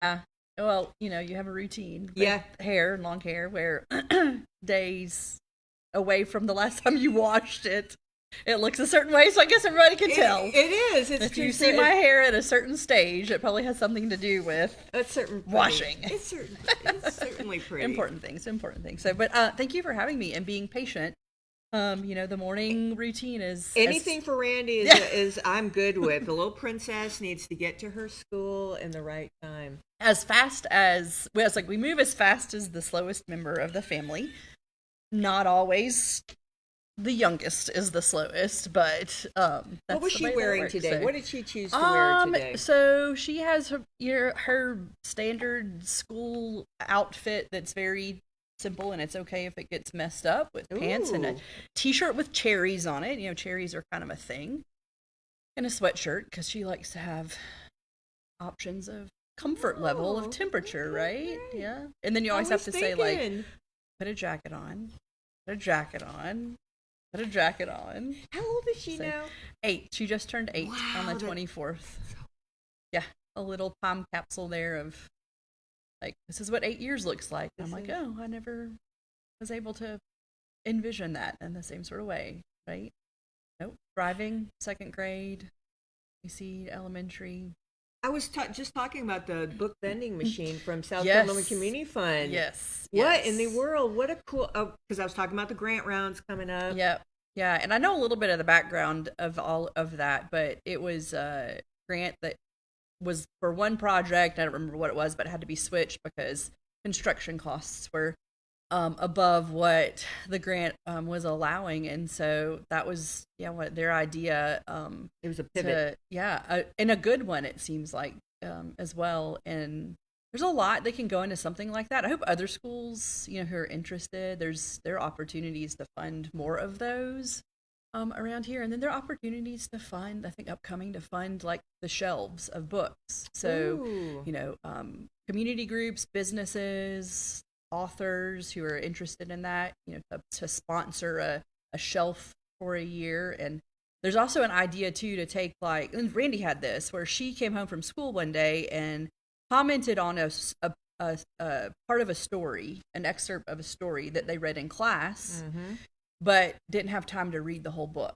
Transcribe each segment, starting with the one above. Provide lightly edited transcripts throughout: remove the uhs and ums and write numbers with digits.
Yeah. Well, you have a routine. Yeah, Long hair, where days away from the last time you washed it, it looks a certain way. So I guess everybody can tell. it is. It's If true. you So see my hair at a certain stage, it probably has something to do with it's certain pretty. washing. It's certainly pretty. Important things. Important things. So, but thank you for having me and being patient. The morning routine is Anything for Randy is I'm good with. The little princess needs to get to her school in the right time. as fast as well. It's like we move as fast as the slowest member of the family. Not always the youngest is the slowest, but that's what was the she way that wearing works. today? So, What did she choose to wear today? So she has her standard school outfit that's very simple, and it's okay if it gets messed up, with pants and a Ooh. t-shirt with cherries on it. Cherries are kind of a thing, and a sweatshirt because she likes to have options of comfort level of temperature, right? Great. Yeah, and then you always have to say like, put a jacket on, put a jacket on, put a jacket on. How old is she So, now? 8. She just turned 8 on Wow, the 24th. Yeah, a little time capsule there of like, this is what 8 years looks like. I'm like, oh, I never was able to envision that in the same sort of way, right? Nope. Driving, second grade, you see elementary. I was just talking about the book vending machine from South Yes. Carolina Community Fund. Yes. What in the world? What a cool... because I was talking about the grant rounds coming up. Yep. Yeah, and I know a little bit of the background of all of that, but it was a grant that was for one project. I don't remember what it was, but it had to be switched because construction costs were above what the grant was allowing, and so that was what their idea. It was a pivot. And a good one, it seems like, as well. And there's a lot that can go into something like that. I hope other schools, who are interested, there are opportunities to fund more of those around here, and then there are opportunities to fund, I think, upcoming to fund like the shelves of books. So, community groups, businesses, authors who are interested in that, to sponsor a shelf for a year. And there's also an idea too to take, like, and Randy had this, where she came home from school one day and commented on a part of a story, an excerpt of a story that they read in class, but didn't have time to read the whole book.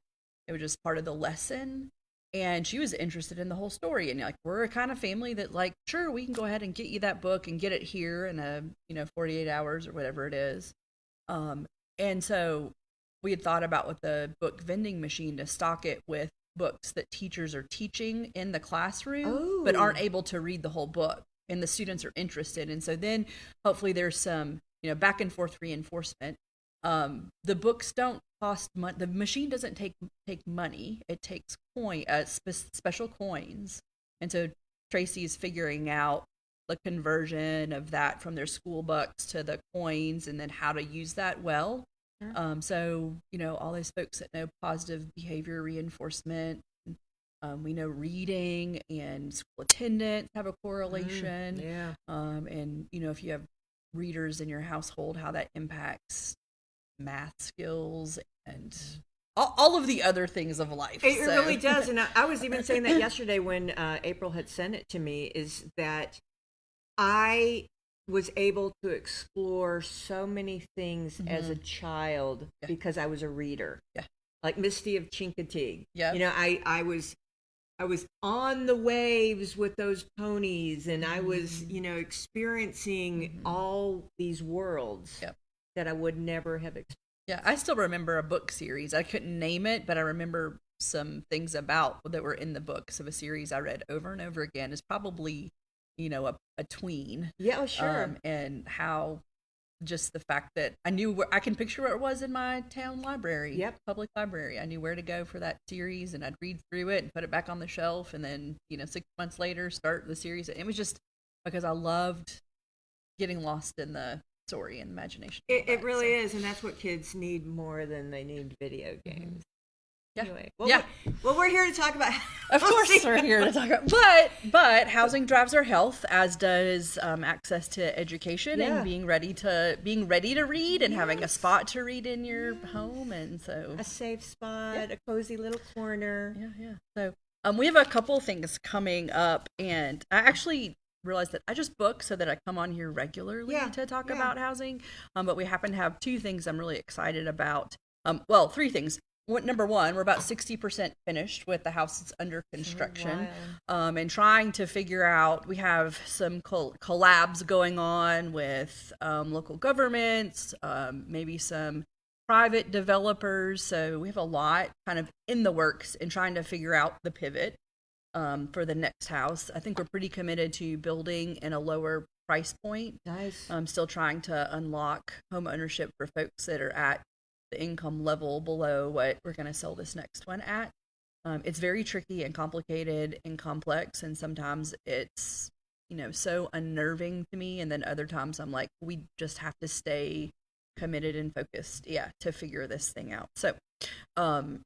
It was just part of the lesson. And she was interested in the whole story. And like, we're a kind of family that, like, sure, we can go ahead and get you that book and get it here in 48 hours or whatever it is. And so we had thought about with the book vending machine to stock it with books that teachers are teaching in the classroom, but aren't able to read the whole book. And the students are interested. And so then hopefully there's some, back and forth reinforcement. The books don't cost money. The machine doesn't take money. It takes special coins. And so Tracy is figuring out the conversion of that from their school bucks to the coins, and then how to use that well. So, all those folks that know positive behavior reinforcement, we know reading and school attendance have a correlation. And, if you have readers in your household, how that impacts math skills and all of the other things of life. It really does. And I was even saying that yesterday when April had sent it to me, is that I was able to explore so many things as a child because I was a reader. Like Misty of Chincoteague. I was on the waves with those ponies, and I was, experiencing all these worlds that I would never have experienced. Yeah, I still remember a book series. I couldn't name it, but I remember some things about that were in the books of a series I read over and over again. Is probably, a tween. Yeah, sure. And how just the fact that I knew I can picture where it was in my town library, public library. I knew where to go for that series, and I'd read through it and put it back on the shelf, and then 6 months later start the series. It was just because I loved getting lost in the story and imagination. It really is, and that's what kids need more than they need video games. Anyway, we're here to talk about. Of course, we're here to talk about. But housing drives our health, as does access to education and being ready to read and having a spot to read in your home, and so a safe spot, a cozy little corner. So we have a couple things coming up, and I actually realized that I just book so that I come on here regularly to talk about housing. But we happen to have two things I'm really excited about. Well, three things. Number one, we're about 60% finished with the house that's under construction, and trying to figure out, we have some collabs going on with local governments, maybe some private developers. So we have a lot kind of in the works and trying to figure out the pivot for the next house. I think we're pretty committed to building in a lower price point. Nice. I'm still trying to unlock home ownership for folks that are at the income level below what we're going to sell this next one at. It's very tricky and complicated and complex, and sometimes it's, so unnerving to me, and then other times I'm like, we just have to stay committed and focused, to figure this thing out. So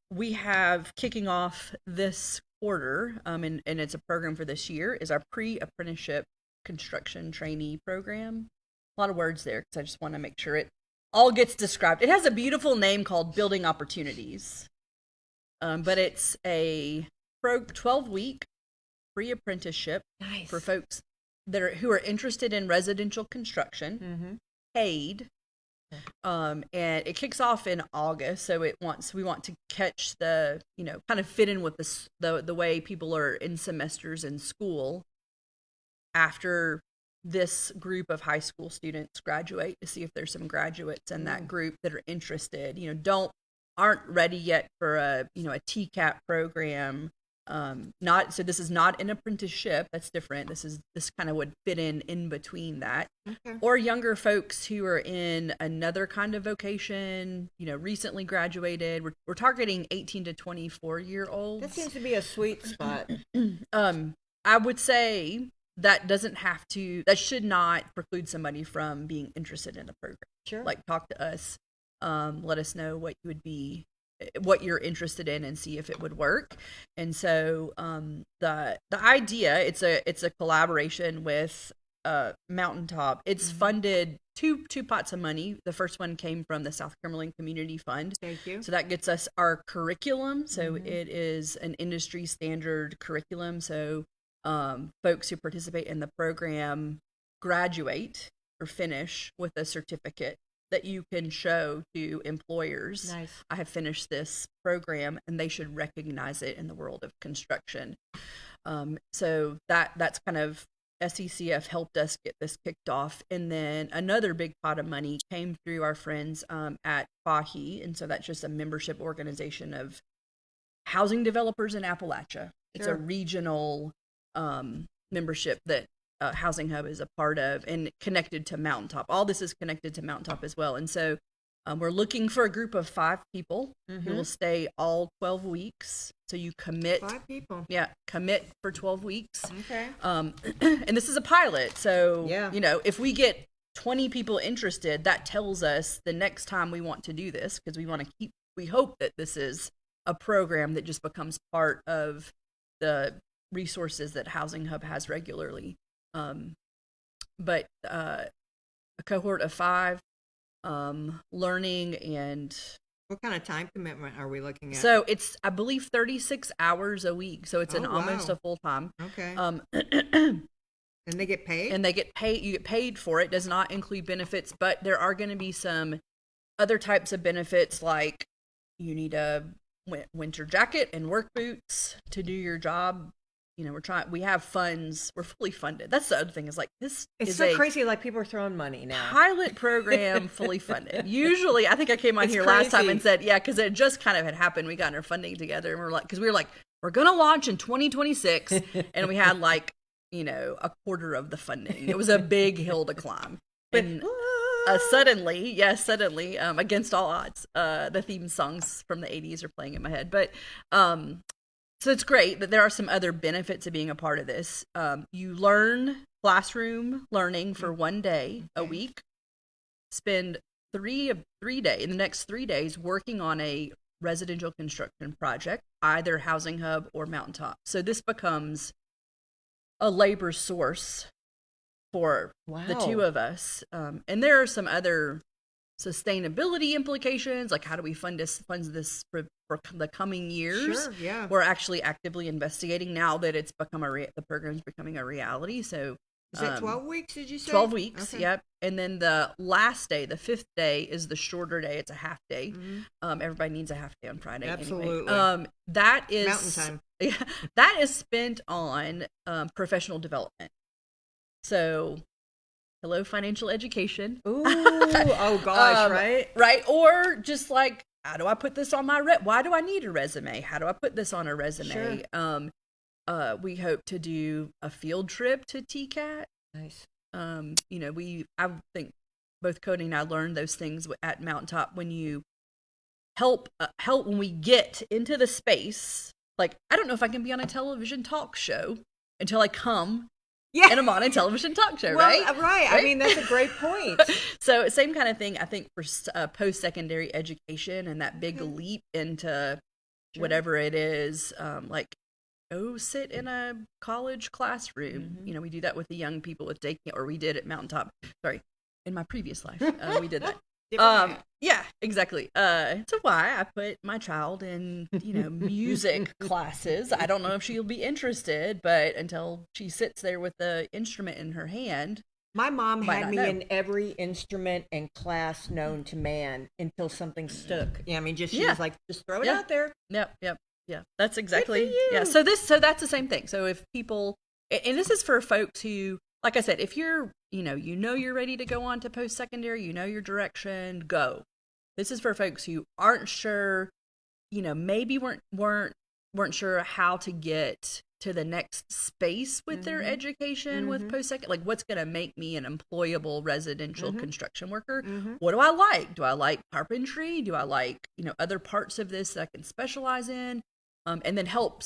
we have, kicking off this quarter, and it's a program for this year, is our pre-apprenticeship construction trainee program. A lot of words there because I just want to make sure it all gets described. It has a beautiful name called Building Opportunities, but it's a 12-week pre-apprenticeship for folks who are interested in residential construction, paid, and it kicks off in August. So we want to catch the, kind of fit in with the way people are in semesters in school after this group of high school students graduate, to see if there's some graduates in that group that are interested, aren't ready yet for a TCAP program. So this is not an apprenticeship. That's different. This kind of would fit in between that. Okay. Or younger folks who are in another kind of vocation, recently graduated. We're targeting 18 to 24-year-olds. That seems to be a sweet spot. I would say that should not preclude somebody from being interested in the program. Sure. Like, talk to us, let us know what you're interested in, and see if it would work. And so the idea, it's a collaboration with Mountaintop. It's funded two pots of money. The first one came from the South Cumberland Community Fund. Thank you. So that gets us our curriculum. So it is an industry standard curriculum. So folks who participate in the program graduate or finish with a certificate that you can show to employers. Nice. I have finished this program, and they should recognize it in the world of construction. So that's kind of, SECF helped us get this kicked off. And then another big pot of money came through our friends at FAHI. And so that's just a membership organization of housing developers in Appalachia. It's a regional membership that Housing Hub is a part of, and connected to Mountaintop. All this is connected to Mountaintop as well. And so we're looking for a group of 5 people who will stay all 12 weeks. So you commit. 5 people. Yeah, commit for 12 weeks. Okay. And this is a pilot. So, yeah. If we get 20 people interested, that tells us the next time we want to do this, because we hope that this is a program that just becomes part of the resources that Housing Hub has regularly. But a cohort of 5, learning. And what kind of time commitment are we looking at? So it's, I believe, 36 hours a week. So it's almost a full time. Okay. And they get paid? And they get paid. You get paid for it. Does not include benefits, but there are going to be some other types of benefits, like you need a winter jacket and work boots to do your job. We have funds. We're fully funded. That's the other thing, is like, this it's is so a crazy. Like, people are throwing money now. Pilot program, fully funded. Usually, I think I came on here last time and said, because it just kind of had happened. We got our funding together, and we were like, we're going to launch in 2026. And we had a quarter of the funding. It was a big hill to climb. And suddenly, against all odds, the theme songs from the 80s are playing in my head. But so it's great that there are some other benefits of being a part of this. You learn classroom learning for 1 day a week. Spend the next 3 days working on a residential construction project, either Housing Hub or Mountaintop. So this becomes a labor source for the two of us. And there are some other sustainability implications, like how do we fund this for the coming years. Sure, yeah. We're actually actively investigating now that it's become the program's becoming a reality. So Is that 12 weeks, did you say? 12 weeks, okay. yep. And then the last day, the 5th day, is the shorter day. It's a half day. Everybody needs a half day on Friday. Absolutely. Anyway. That is mountain time. Yeah, that is spent on professional development. So, hello, financial education. Ooh, oh gosh, right? Right. Or just like, how do I put this on my why do I need a resume? How do I put this on a resume? Sure. We hope to do a field trip to TCAT. Nice. I think both Cody and I learned those things at Mountaintop when you help when we get into the space. Like, I don't know if I can be on a television talk show until I come and I'm on a television talk show, right? Right. I mean, that's a great point. So same kind of thing, I think, for post-secondary education and that big leap into whatever it is, like, go sit in a college classroom. We do that with the young people with daycare, or we did at Mountaintop. Sorry, in my previous life, we did that. Yeah, exactly. So why I put my child in, music classes. I don't know if she'll be interested, but until she sits there with the instrument in her hand. My mom had me in every instrument and class known to man until something stuck. Yeah, I mean, she was like, just throw it out there. Yep. Yeah, that's exactly. Yeah, so that's the same thing. So if people, and this is for folks who, like I said, if you're, you're ready to go on to post-secondary, your direction, go. This is for folks who aren't sure, maybe weren't sure how to get to the next space with their education with post-secondary, like what's going to make me an employable residential construction worker. What do I like? Do I like carpentry? Do I like, other parts of this that I can specialize in? And then help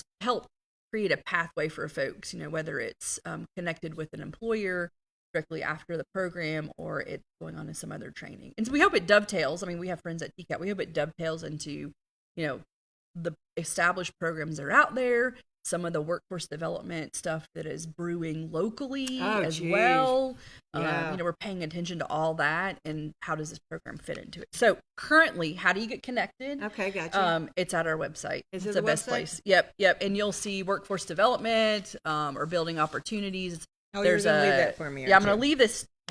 create a pathway for folks, whether it's connected with an employer directly after the program or it's going on to some other training. And so we hope it dovetails. I mean, we have friends at TCAT. We hope it dovetails into, the established programs that are out there, some of the workforce development stuff that is brewing locally well. Yeah. We're paying attention to all that and how does this program fit into it. So currently, how do you get connected? Okay, gotcha. It's at our website. Is it's it the best place. Yep. And you'll see workforce development or building opportunities. You're going to leave that for me. Yeah, I'm going to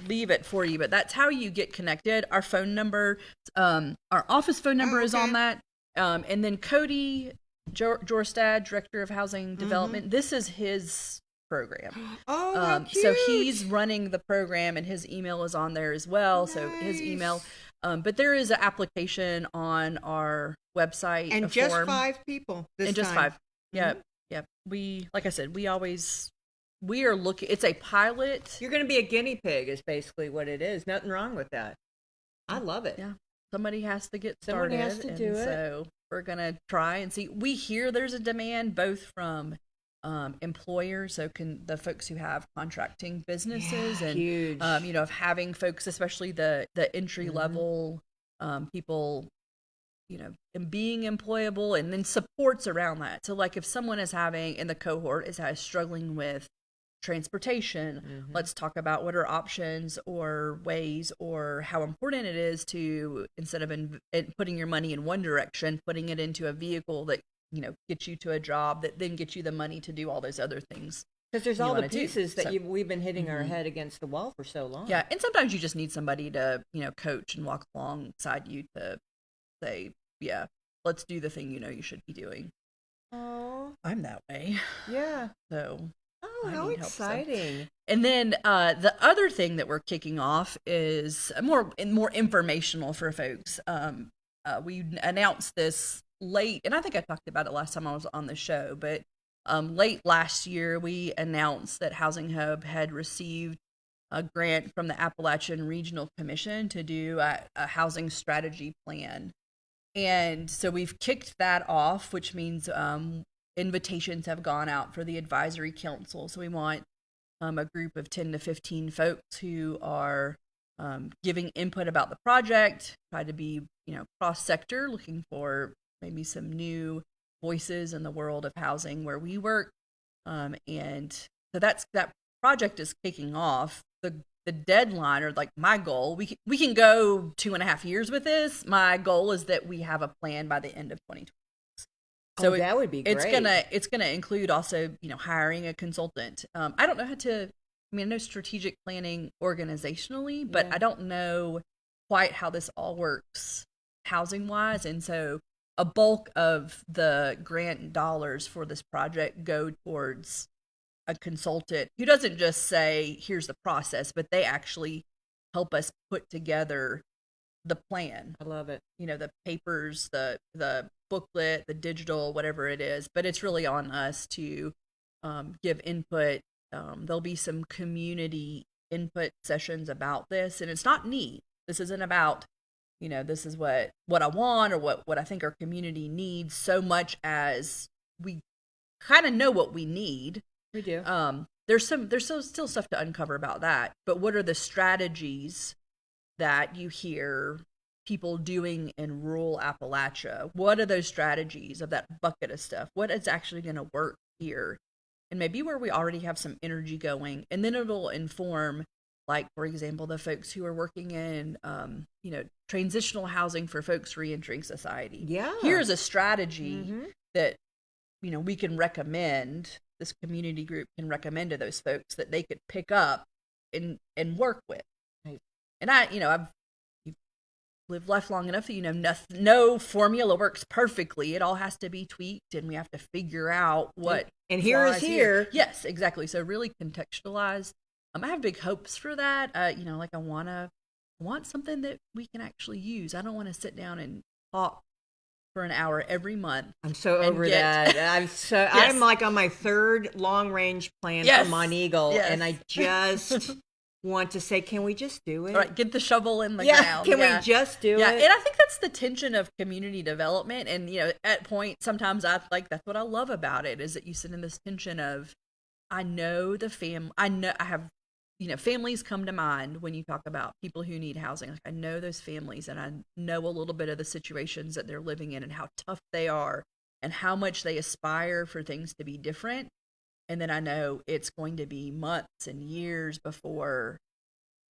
leave it for you, but that's how you get connected. Our phone number, our office phone number is on that. And then Cody Jorstad, Director of Housing Development, this is his program. Oh, how cute. So he's running the program and his email is on there as well. Nice. So his email, but there is an application on our website. And just form. 5 people this and just time. 5. Yep. We, like I said, we are looking, it's a pilot. You're going to be a guinea pig is basically what it is. Nothing wrong with that. I love it. Yeah. Somebody has to get started. Somebody has to do it. So we're going to try and see. We hear there's a demand both from employers, so the folks who have contracting businesses and, huge. Of having folks, especially the entry level people, and being employable, and then supports around that. So like if someone is having in the cohort is struggling with transportation, let's talk about what are options or ways or how important it is to, instead of putting your money in one direction, putting it into a vehicle that gets you to a job that then gets you the money to do all those other things. Because there's all the pieces that we've been hitting our head against the wall for so long. Yeah, and sometimes you just need somebody to coach and walk alongside you to say, yeah, let's do the thing you should be doing. Oh, I'm that way. Yeah. So. Oh, how exciting. And then the other thing that we're kicking off is more informational for folks. We announced this late, and I think I talked about it last time I was on the show, but late last year we announced that Housing Hub had received a grant from the Appalachian Regional Commission to do a housing strategy plan. And so we've kicked that off, which means invitations have gone out for the advisory council. So we want a group of 10 to 15 folks who are giving input about the project, try to be, cross-sector, looking for maybe some new voices in the world of housing where we work. And so that project is kicking off. The deadline, or like my goal, we can go 2.5 years with this. My goal is that we have a plan by the end of 2020. So that would be great. It's gonna include also hiring a consultant. I don't know how to I mean, I know strategic planning organizationally, but Yeah. I don't know quite how this all works housing wise. And so a bulk of the grant dollars for this project go towards a consultant who doesn't just say, here's the process, but they actually help us put together the plan. I love it. You know, the papers, the booklet, the digital, whatever it is. But it's really on us to give input. There'll be some community input sessions about this, and it's not neat. This isn't about, you know, this is what I want or what I think our community needs so much as we kind of know what we need. We do. There's still stuff to uncover about that, but what are the strategies that you hear people doing in rural Appalachia? What are those strategies of that bucket of stuff? What is actually going to work here? And maybe where we already have some energy going, and then it'll inform, like, for example, the folks who are working in, transitional housing for folks reentering society. Yeah. Here's a strategy that, we can recommend, this community group can recommend to those folks that they could pick up and work with. Right. And I've lived life long enough that, no formula works perfectly. It all has to be tweaked, and we have to figure out what. And here is here. Yes, exactly. So really contextualized. I have big hopes for that. I want something that we can actually use. I don't want to sit down and talk for an hour every month. I'm so over that. Yes. I'm like on my third long range plan for Monteagle, and I just want to say, can we just do it? All right, get the shovel in the ground. Can we just do it? Yeah, and I think that's the tension of community development. And at points, sometimes that's what I love about it, is that you sit in this tension of, I know I have, families come to mind when you talk about people who need housing. Like, I know those families, and I know a little bit of the situations that they're living in and how tough they are and how much they aspire for things to be different. And then I know it's going to be months and years before,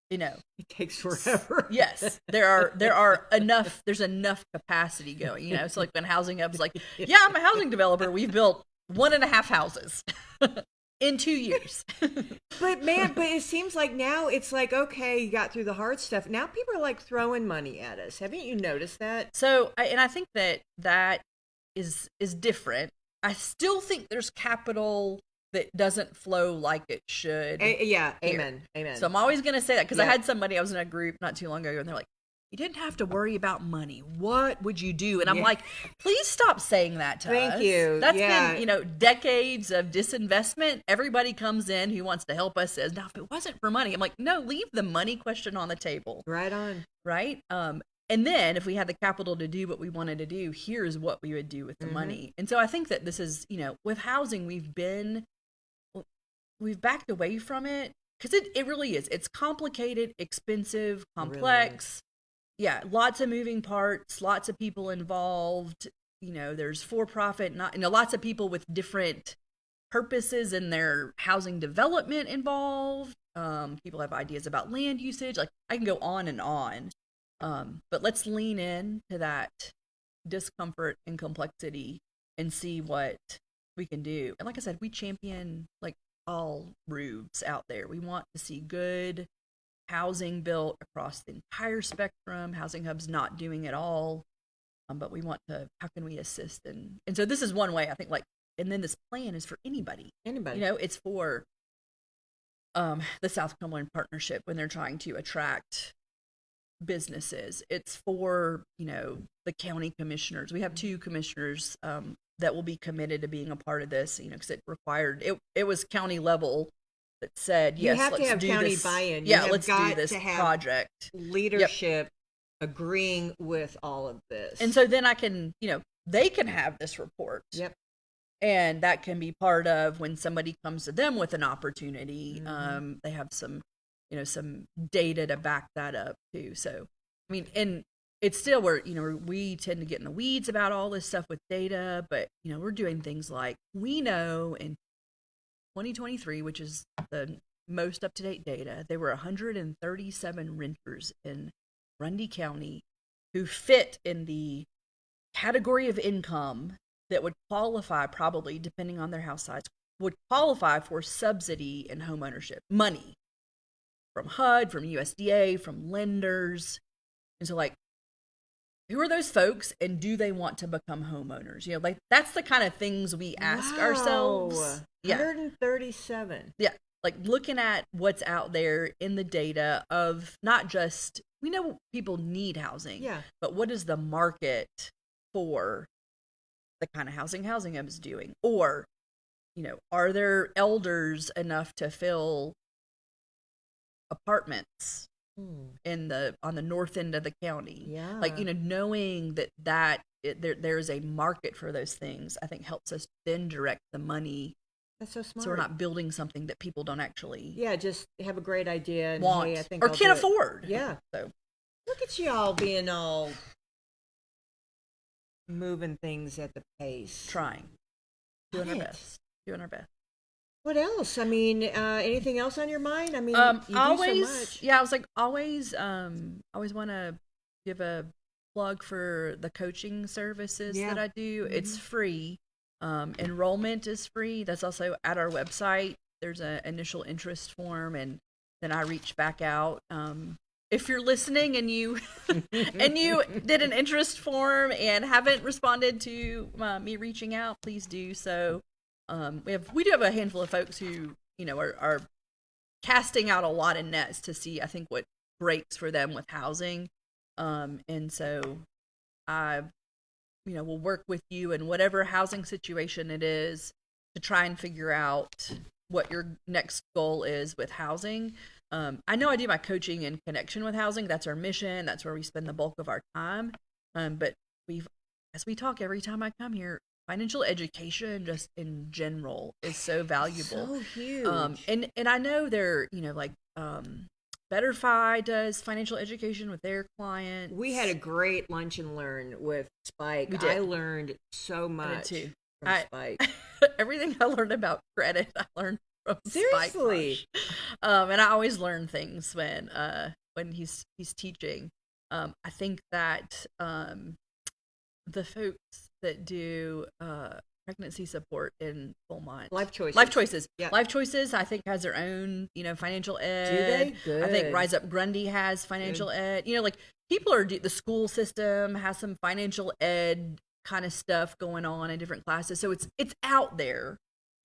it takes forever. Yes, there's enough capacity going. So like when Housing Hub's like, yeah, I'm a housing developer. We've built 1.5 houses in 2 years. But it seems like now it's like, okay, you got through the hard stuff. Now people are like throwing money at us. Haven't you noticed that? So, I think that is different. I still think there's capital that doesn't flow like it should. Amen. So I'm always going to say that, because I had somebody, I was in a group not too long ago, and they're like, you didn't have to worry about money. What would you do? And I'm like, please stop saying that to us. Thank you. That's been, decades of disinvestment. Everybody comes in who wants to help us, says, now, if it wasn't for money, I'm like, no, leave the money question on the table. Right on. Right? And then if we had the capital to do what we wanted to do, here's what we would do with the money. And so I think that this is, with housing, we've backed away from it, because it really is. It's complicated, expensive, complex. Yeah, lots of moving parts, lots of people involved. There's for-profit, lots of people with different purposes in their housing development involved. People have ideas about land usage. Like, I can go on and on. But let's lean in to that discomfort and complexity and see what we can do. And like I said, we champion like all roofs out there. We want to see good housing built across the entire spectrum. Housing Hub's not doing it all, but we want to, how can we assist? And so this is one way, I think, like, and then this plan is for anybody. It's for the South Cumberland Partnership when they're trying to attract businesses. It's for, the county commissioners. We have 2 commissioners that will be committed to being a part of this, because it required, it was county level that said, yes, you have let's to have do county this. buy-in. Yeah, let's do this project. Leadership agreeing with all of this. And so then I can, they can have this report. Yep. And that can be part of when somebody comes to them with an opportunity. They have some, some data to back that up too. So, I mean, and it's still where, we tend to get in the weeds about all this stuff with data, but, we're doing things like, we know in 2023, which is the most up-to-date data, there were 137 renters in Grundy County who fit in the category of income that would qualify, probably, depending on their house size, would qualify for subsidy in home ownership money from HUD, from USDA, from lenders. And so, like, who are those folks, and do they want to become homeowners? You know, like, that's the kind of things we ask ourselves. Yeah. 137. Yeah. Like, looking at what's out there in the data of not just, we know people need housing, but what is the market for the kind of housing is doing? Or, you know, are there elders enough to fill apartments on the north end of the county? Yeah. Like, you know, knowing that there's a market for those things, I think helps us then direct the money. That's so smart. So we're not building something that people don't actually just have a great idea and want, hey, I think or I'll can't do it. afford. Yeah. So look at y'all being all moving things at the pace. Trying. Doing our best. What else? I mean, anything else on your mind? I mean, you always, do so much. Yeah, I was like, always want to give a plug for the coaching services that I do. It's free. Enrollment is free. That's also at our website. There's an initial interest form, and then I reach back out. If you're listening and you and you did an interest form and haven't responded to me reaching out, please do so. We do have a handful of folks who, you know, are casting out a lot of nets to see, I think, what breaks for them with housing. And so I, you know, will work with you in whatever housing situation it is to try and figure out what your next goal is with housing. I know I do my coaching in connection with housing. That's our mission. That's where we spend the bulk of our time. But as we talk every time I come here, financial education just in general is so valuable. So huge. And I know they're, you know, like, BetterFi does financial education with their clients. We had a great lunch and learn with Spike. We did. I learned so much from Spike. Everything I learned about credit, I learned from Seriously. Spike. And I always learn things when he's teaching. I think that the folks that do pregnancy support in Beaumont, Life Choices, I think has their own, you know, financial ed. Do they? Good. I think Rise Up Grundy has financial ed. You know, like, people the school system has some financial ed kind of stuff going on in different classes, so it's out there.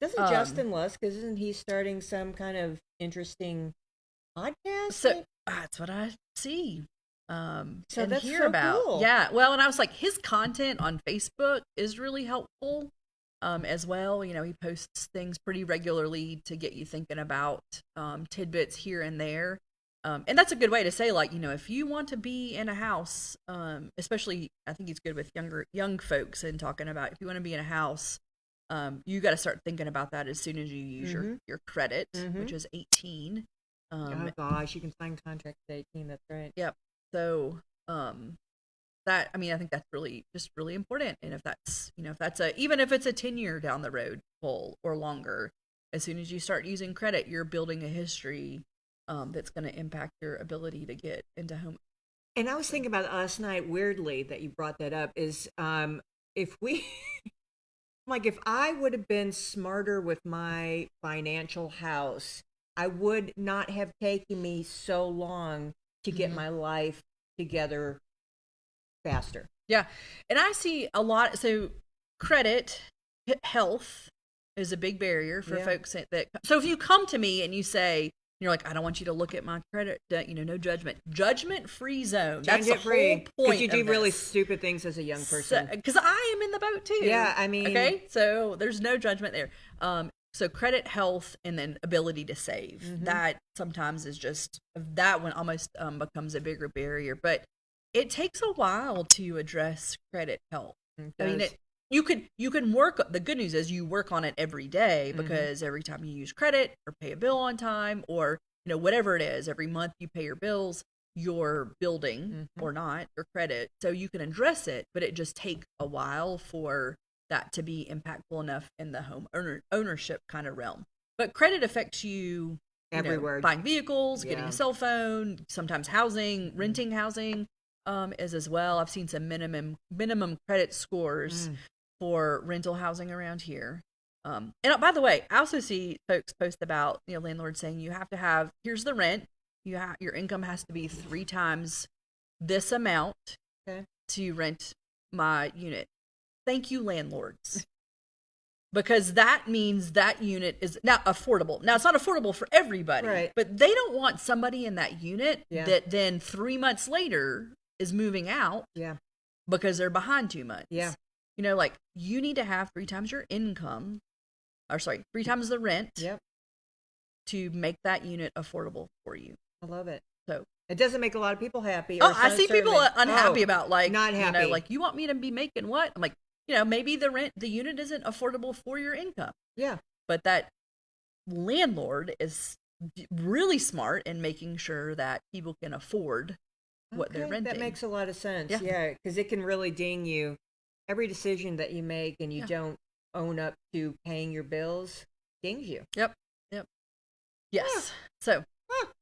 Doesn't Justin Lusk, isn't he starting some kind of interesting podcast? So that's what I see. So and that's hear so about. cool. Yeah, well, and I was like, his content on Facebook is really helpful as well. You know, he posts things pretty regularly to get you thinking about tidbits here and there. And that's a good way to say, like, you know, if you want to be in a house, especially, I think he's good with young folks and talking about, if you want to be in a house, you got to start thinking about that as soon as you use your credit, which is 18. Oh gosh, you can sign contracts at 18. That's right. Yep. So, that, I mean, I think that's really important. And if that's, you know, even if it's a 10-year down the road goal or longer, as soon as you start using credit, you're building a history that's going to impact your ability to get into home. And I was thinking about last night, weirdly, that you brought that up, is if we, like, if I would have been smarter with my financial house, I would not have taken me so long to get my life together faster. Yeah. And I see a lot. So credit, health is a big barrier for folks so if you come to me and you say, you're like, I don't want you to look at my credit, you know, no judgment-free zone. That's the whole point. Because you do really stupid things as a young person. Because I am in the boat too. Yeah, I mean. Okay, so there's no judgment there. So credit, health, and then ability to save. That sometimes is just, that one almost becomes a bigger barrier. But it takes a while to address credit, health. I mean, you can work. The good news is you work on it every day, because every time you use credit or pay a bill on time, or, you know, whatever it is, every month you pay your bills, you're building or not your credit. So you can address it, but it just takes a while for that to be impactful enough in the home ownership kind of realm. But credit affects you everywhere. Buying vehicles, getting a cell phone, sometimes housing, renting housing is as well. I've seen some minimum credit scores for rental housing around here. And by the way, I also see folks post about, landlords saying you have to have, here's the rent, your income has to be 3 times this amount to rent my unit. Thank you, landlords. Because that means that unit is now affordable. Now, it's not affordable for everybody, right, but they don't want somebody in that unit that then 3 months later is moving out because they're behind 2 months. Yeah. Like, you need to have 3 times your income, 3 times the rent to make that unit affordable for you. I love it. So it doesn't make a lot of people happy. I see people unhappy about, like, not happy. Like, you want me to be making what? I'm like, maybe the unit isn't affordable for your income. Yeah. But that landlord is really smart in making sure that people can afford what they're renting. That makes a lot of sense. Yeah, because it can really ding you. Every decision that you make and you don't own up to paying your bills dings you. Yep. Yes. So. Look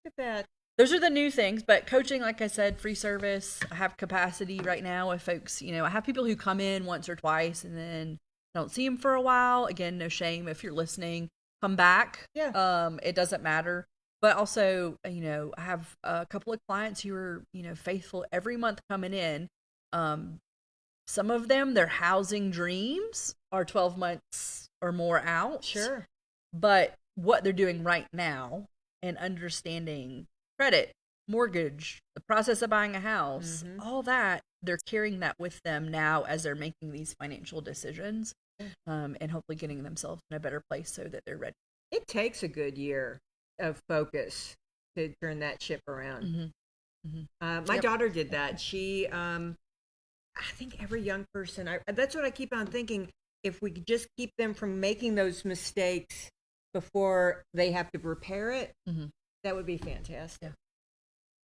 at that. Those are the new things, but coaching, like I said, free service. I have capacity right now if folks, I have people who come in once or twice and then don't see them for a while. Again, no shame if you're listening, come back. Yeah. It doesn't matter. But also, I have a couple of clients who are, faithful every month coming in. Some of them, their housing dreams are 12 months or more out. Sure. But what they're doing right now and understanding credit, mortgage, the process of buying a house, all that, they're carrying that with them now as they're making these financial decisions, and hopefully getting themselves in a better place so that they're ready. It takes a good year of focus to turn that ship around. My daughter did that. She, I think every young person, that's what I keep on thinking, if we could just keep them from making those mistakes before they have to repair it, that would be fantastic. Yeah.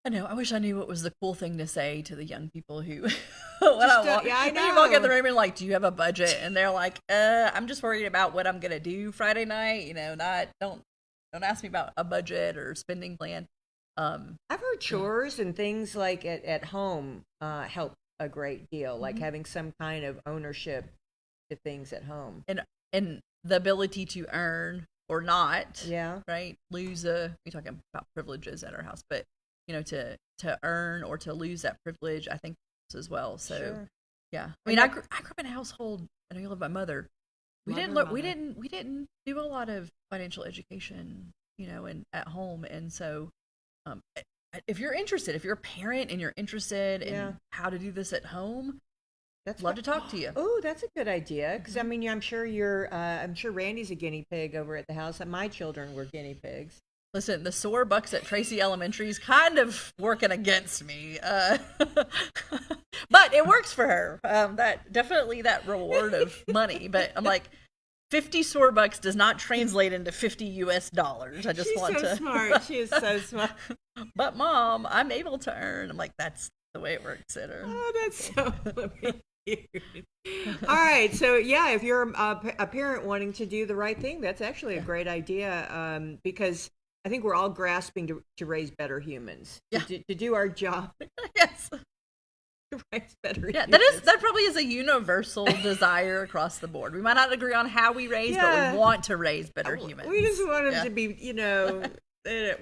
I know. I wish I knew what was the cool thing to say to the young people who, I know. You walk in the room and like, do you have a budget? And they're like, I'm just worried about what I'm gonna do Friday night. Don't ask me about a budget or spending plan. I've heard chores and things like at home help a great deal, like having some kind of ownership to things at home, and the ability to earn or not. Yeah. Right. We're talking about privileges at our house, but to earn or to lose that privilege, I think as well. So yeah. I mean, I grew up in a household. I know you live with my mother. We didn't do a lot of financial education, and at home. And so, if you're interested, if you're a parent and you're interested in how to do this at home, love to talk to you. Oh, that's a good idea. Because I mean, I'm sure Randy's a guinea pig over at the house, and my children were guinea pigs. Listen, the sore bucks at Tracy Elementary is kind of working against me, but it works for her. That reward of money. But I'm like, 50 sore bucks does not translate into $50 US. She's so smart. She is so smart. But Mom, I'm able to earn. I'm like, that's the way it works at her. Oh, that's so funny. All right, so if you're a parent wanting to do the right thing, that's actually a great idea, because I think we're all grasping to raise better humans, to do our job. Yes. To raise better humans. That probably is a universal desire across the board. We might not agree on how we raise, but we want to raise better humans. We just want them to be,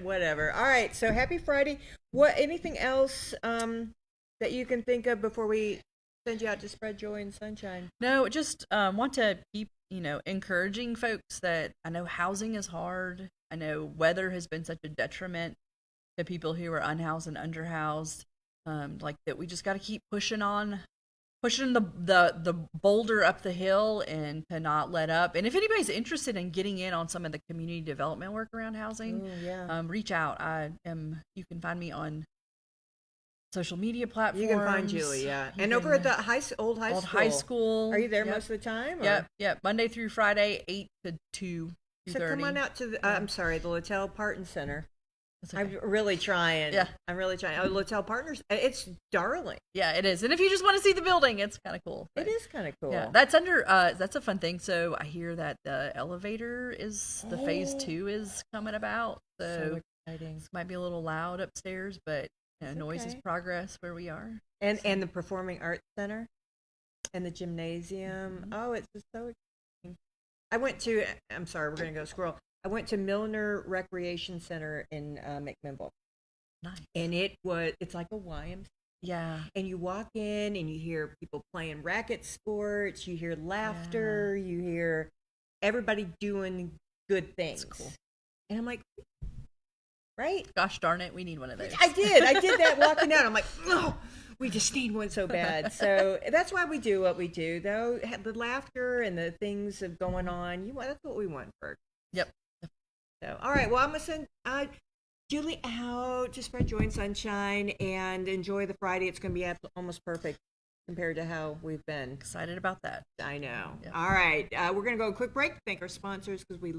whatever. All right, so happy Friday. Anything else that you can think of before we send you out to spread joy and sunshine? No, just want to keep, encouraging folks that I know housing is hard. I know weather has been such a detriment to people who are unhoused and underhoused. Like that we just got to keep pushing the boulder up the hill and to not let up. And if anybody's interested in getting in on some of the community development work around housing, reach out. You can find me on social media platforms. You can find Julie, and over at the old high school. Are you there most of the time? Or? Yep. Monday through Friday, 8 to 2. So come on out to the Littell Parton Center. Okay. I'm really trying. I'm really trying. Littell Partners, it's darling. Yeah, it is. And if you just want to see the building, it's kind of cool. It is kind of cool. Yeah, that's a fun thing. So I hear that the elevator the phase 2 is coming about. So exciting. This might be a little loud upstairs, but noise is progress where we are. And the Performing Arts Center and the gymnasium. Oh, it's just so exciting. I went to. I'm sorry, we're gonna go squirrel. I went to Milner Recreation Center in McMinnville, Nice. and it's like a YMCA. Yeah. And you walk in and you hear people playing racket sports, you hear laughter, you hear everybody doing good things. That's cool. And I'm like, right? Gosh darn it, we need one of those. I did that walking out. I'm like, oh, we just need one so bad. So that's why we do what we do, though. The laughter and the things of going on, that's what we want, Bert. Yep. So, all right. Well, I'm going to send Julie out to spread joy and sunshine and enjoy the Friday. It's going to be almost perfect compared to how we've been. Excited about that. I know. Yep. All right. We're going to go a quick break. Thank our sponsors because we